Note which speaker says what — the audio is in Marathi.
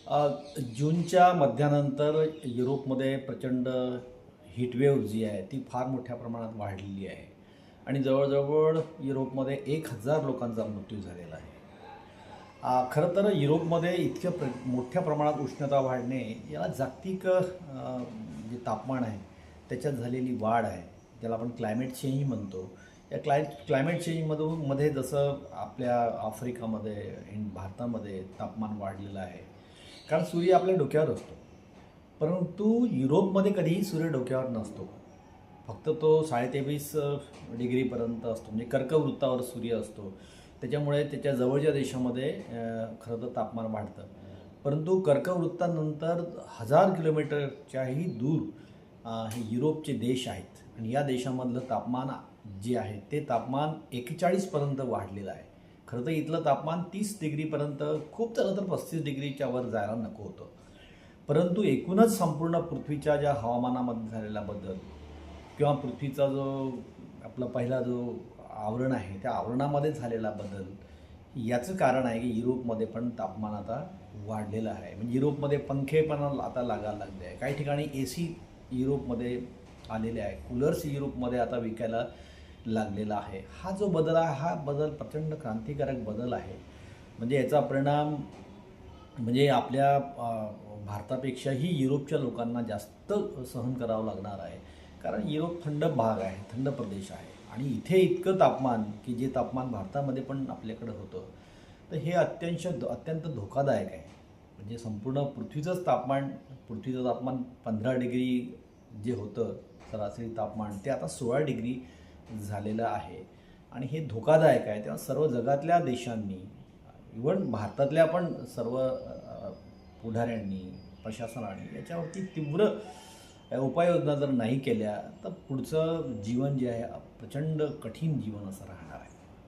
Speaker 1: अ, जूनच्या मध्यानंतर युरोपमध्ये प्रचंड हीटवेव्ह जी आहे ती फार मोठ्या प्रमाणात वाढलेली आहे आणि जवळजवळ युरोपमध्ये 1,000 लोकांचा मृत्यू झालेला आहे. खरं तर युरोपमध्ये इतक्या मोठ्या प्रमाणात उष्णता वाढणे याला जागतिक जे तापमान आहे त्याच्यात झालेली वाढ आहे, ज्याला आपण क्लायमेट चेंज म्हणतो. या क्लायमेट चेंजमधून जसं आपल्या आफ्रिकामध्ये भारतामध्ये तापमान वाढलेलं आहे, कारण सूर्य आपल्या डोक्यावर असतो. परंतु युरोपमध्ये कधीही सूर्य डोक्यावर नसतो. फक्त तो 23.5 डिग्रीपर्यंत असतो, म्हणजे कर्कवृत्तावर सूर्य असतो. त्याच्यामुळे त्याच्या जवळच्या देशामध्ये खरं तर तापमान वाढतं. परंतु कर्कवृत्तानंतर 1000 किलोमीटरच्याही दूर हे युरोपचे देश आहेत आणि या देशामधलं तापमान जे आहे ते तापमान 41पर्यंत वाढलेलं आहे. खरं तर इथलं तापमान 30 डिग्रीपर्यंत, खूप झालं तर 35 डिग्रीच्या वर जायला नको होतं. परंतु एकूणच संपूर्ण पृथ्वीच्या ज्या हवामानामध्ये झालेला बदल किंवा पृथ्वीचा जो आपला पहिला जो आवरण आहे त्या आवरणामध्ये झालेला बदल याचं कारण आहे की युरोपमध्ये पण तापमान आता वाढलेलं आहे. म्हणजे युरोपमध्ये पंखे पण आता लागायला लागले आहे. काही ठिकाणी AC युरोपमध्ये आलेले आहे, कूलर्स युरोपमध्ये आता विकायला लागलेला आहे. हा जो बदल आहे हा बदल प्रचंड क्रांतिकारक बदल आहे. म्हणजे याचा परिणाम म्हणजे आपल्या भारतापेक्षाही युरोपच्या लोकांना जास्त सहन करावं लागणार आहे. कारण युरोप थंड भाग आहे, थंड प्रदेश आहे आणि इथे इतकं तापमान की जे तापमान भारतामध्ये पण आपल्याकडं होतं, तर हे अत्यंत धोकादायक आहे. म्हणजे संपूर्ण पृथ्वीचं तापमान 15 डिग्री जे होतं सरासरी तापमान, ते आता 16 डिग्री झालेलं आहे आणि हे धोकादायक आहे. तेव्हा सर्व जगातल्या देशांनी, इव्हन भारतातल्या पण सर्व पुढाऱ्यांनी, प्रशासनाने याच्यावरती तीव्र उपाययोजना जर नाही केल्या तर पुढचं जीवन जे आहे प्रचंड कठीण जीवन असं राहणार आहे.